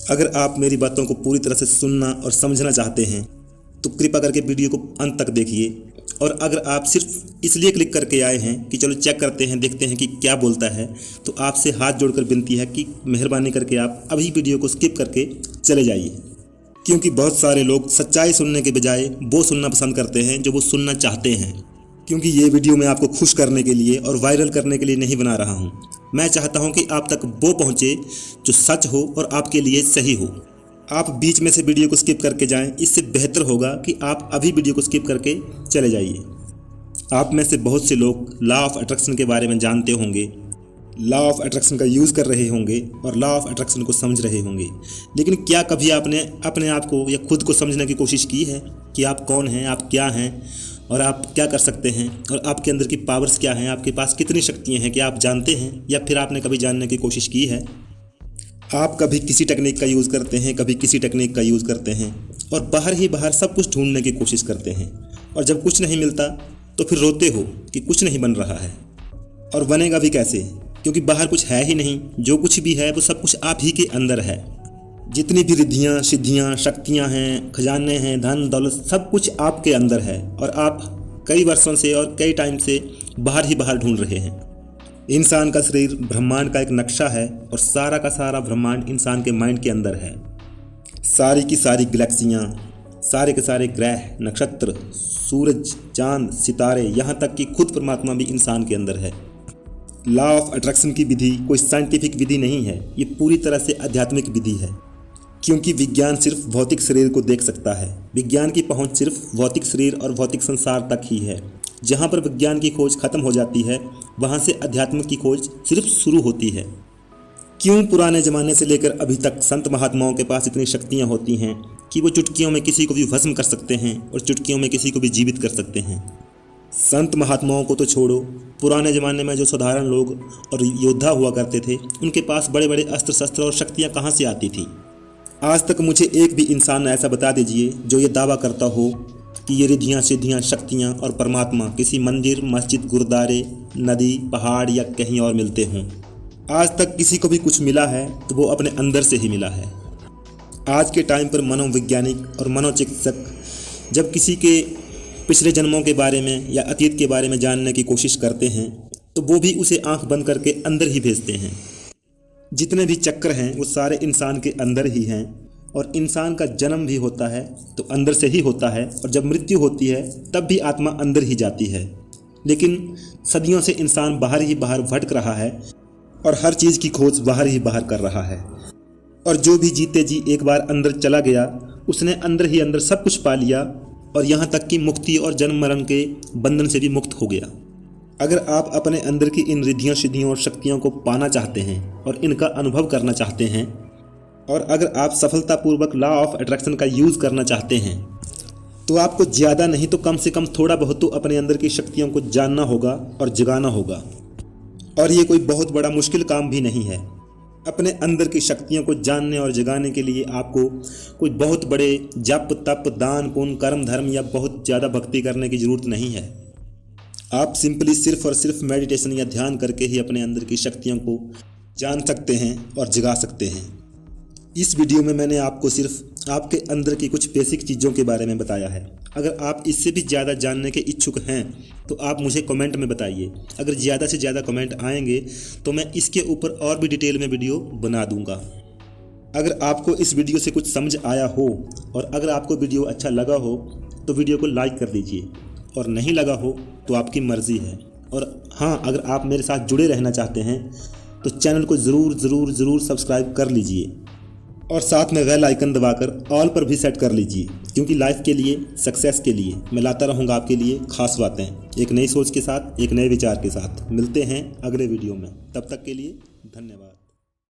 अगर आप मेरी बातों को पूरी तरह से सुनना और समझना चाहते हैं तो कृपया करके वीडियो को अंत तक देखिए। और अगर आप सिर्फ इसलिए क्लिक करके आए हैं कि चलो चेक करते हैं, देखते हैं कि क्या बोलता है, तो आपसे हाथ जोड़कर विनती है कि मेहरबानी करके आप अभी वीडियो को स्किप करके चले जाइए। क्योंकि बहुत सारे लोग सच्चाई सुनने के बजाय वो सुनना पसंद करते हैं जो वो सुनना चाहते हैं। क्योंकि ये वीडियो मैं आपको खुश करने के लिए और वायरल करने के लिए नहीं बना रहा हूँ। मैं चाहता हूँ कि आप तक वो पहुँचे जो सच हो और आपके लिए सही हो। आप बीच में से वीडियो को स्किप करके जाएं, इससे बेहतर होगा कि आप अभी वीडियो को स्किप करके चले जाइए। आप में से बहुत से लोग लॉ ऑफ अट्रैक्शन के बारे में जानते होंगे, लॉ ऑफ अट्रैक्शन का यूज़ कर रहे होंगे और लॉ ऑफ अट्रैक्शन को समझ रहे होंगे। लेकिन क्या कभी आपने अपने आप को या खुद को समझने की कोशिश की है कि आप कौन हैं, आप क्या हैं और आप क्या कर सकते हैं और आपके अंदर की पावर्स क्या हैं, आपके पास कितनी शक्तियाँ हैं, क्या आप जानते हैं या फिर आपने कभी जानने की कोशिश की है? आप कभी किसी टेक्निक का यूज़ करते हैं, कभी किसी टेक्निक का यूज़ करते हैं और बाहर ही बाहर सब कुछ ढूंढने की कोशिश करते हैं और जब कुछ नहीं मिलता तो फिर रोते हो कि कुछ नहीं बन रहा है। और बनेगा भी कैसे, क्योंकि बाहर कुछ है ही नहीं। जो कुछ भी है वो सब कुछ आप ही के अंदर है। जितनी भी रिद्धियाँ, सिद्धियाँ, शक्तियाँ हैं, खजाने हैं, धन दौलत, सब कुछ आपके अंदर है और आप कई वर्षों से और कई टाइम से बाहर ही बाहर ढूंढ रहे हैं। इंसान का शरीर ब्रह्मांड का एक नक्शा है और सारा का सारा ब्रह्मांड इंसान के माइंड के अंदर है। सारी की सारी गैलेक्सियाँ, सारे के सारे ग्रह, नक्षत्र, सूरज, चांद, सितारे, यहाँ तक कि खुद परमात्मा भी इंसान के अंदर है। लॉ ऑफ अट्रैक्शन की विधि कोई साइंटिफिक विधि नहीं है, ये पूरी तरह से आध्यात्मिक विधि है। क्योंकि विज्ञान सिर्फ भौतिक शरीर को देख सकता है। विज्ञान की पहुंच सिर्फ भौतिक शरीर और भौतिक संसार तक ही है। जहां पर विज्ञान की खोज खत्म हो जाती है वहां से अध्यात्म की खोज सिर्फ शुरू होती है। क्यों पुराने ज़माने से लेकर अभी तक संत महात्माओं के पास इतनी शक्तियां होती हैं कि वो चुटकियों में किसी को भी भस्म कर सकते हैं और चुटकियों में किसी को भी जीवित कर सकते हैं। संत महात्माओं को तो छोड़ो, पुराने ज़माने में जो साधारण लोग और योद्धा हुआ करते थे उनके पास बड़े बड़े अस्त्र शस्त्र और शक्तियाँ कहाँ से आती थी? आज तक मुझे एक भी इंसान ऐसा बता दीजिए जो ये दावा करता हो कि ये रिद्धियाँ, सिद्धियाँ, शक्तियाँ और परमात्मा किसी मंदिर, मस्जिद, गुरुद्वारे, नदी, पहाड़ या कहीं और मिलते हों। आज तक किसी को भी कुछ मिला है तो वो अपने अंदर से ही मिला है। आज के टाइम पर मनोवैज्ञानिक और मनोचिकित्सक जब किसी के पिछले जन्मों के बारे में या अतीत के बारे में जानने की कोशिश करते हैं तो वो भी उसे आंख बंद करके अंदर ही भेजते हैं। जितने भी चक्र हैं वो सारे इंसान के अंदर ही हैं और इंसान का जन्म भी होता है तो अंदर से ही होता है और जब मृत्यु होती है तब भी आत्मा अंदर ही जाती है। लेकिन सदियों से इंसान बाहर ही बाहर भटक रहा है और हर चीज़ की खोज बाहर ही बाहर कर रहा है। और जो भी जीते जी एक बार अंदर चला गया उसने अंदर ही अंदर सब कुछ पा लिया और यहाँ तक कि मुक्ति और जन्म मरण के बंधन से भी मुक्त हो गया। अगर आप अपने अंदर की इन रिद्धियों, सिद्धियों और शक्तियों को पाना चाहते हैं और इनका अनुभव करना चाहते हैं और अगर आप सफलतापूर्वक लॉ ऑफ अट्रैक्शन का यूज़ करना चाहते हैं तो आपको ज़्यादा नहीं तो कम से कम थोड़ा बहुत तो अपने अंदर की शक्तियों को जानना होगा और जगाना होगा। और ये कोई बहुत बड़ा मुश्किल काम भी नहीं है। अपने अंदर की शक्तियों को जानने और जगाने के लिए आपको कोई बहुत बड़े जप, तप, दान, पुण्य, कर्म, धर्म या बहुत ज़्यादा भक्ति करने की ज़रूरत नहीं है। आप सिंपली सिर्फ और सिर्फ मेडिटेशन या ध्यान करके ही अपने अंदर की शक्तियों को जान सकते हैं और जगा सकते हैं। इस वीडियो में मैंने आपको सिर्फ आपके अंदर की कुछ बेसिक चीज़ों के बारे में बताया है। अगर आप इससे भी ज़्यादा जानने के इच्छुक हैं तो आप मुझे कमेंट में बताइए। अगर ज़्यादा से ज़्यादा कमेंट आएंगे तो मैं इसके ऊपर और भी डिटेल में वीडियो बना दूंगा। अगर आपको इस वीडियो से कुछ समझ आया हो और अगर आपको वीडियो अच्छा लगा हो तो वीडियो को लाइक कर दीजिए और नहीं लगा हो तो आपकी मर्ज़ी है। और हाँ, अगर आप मेरे साथ जुड़े रहना चाहते हैं तो चैनल को ज़रूर सब्सक्राइब कर लीजिए और साथ में बेल आइकन दबाकर ऑल पर भी सेट कर लीजिए। क्योंकि लाइफ के लिए, सक्सेस के लिए मैं लाता रहूँगा आपके लिए खास बातें, एक नई सोच के साथ, एक नए विचार के साथ। मिलते हैं अगले वीडियो में, तब तक के लिए धन्यवाद।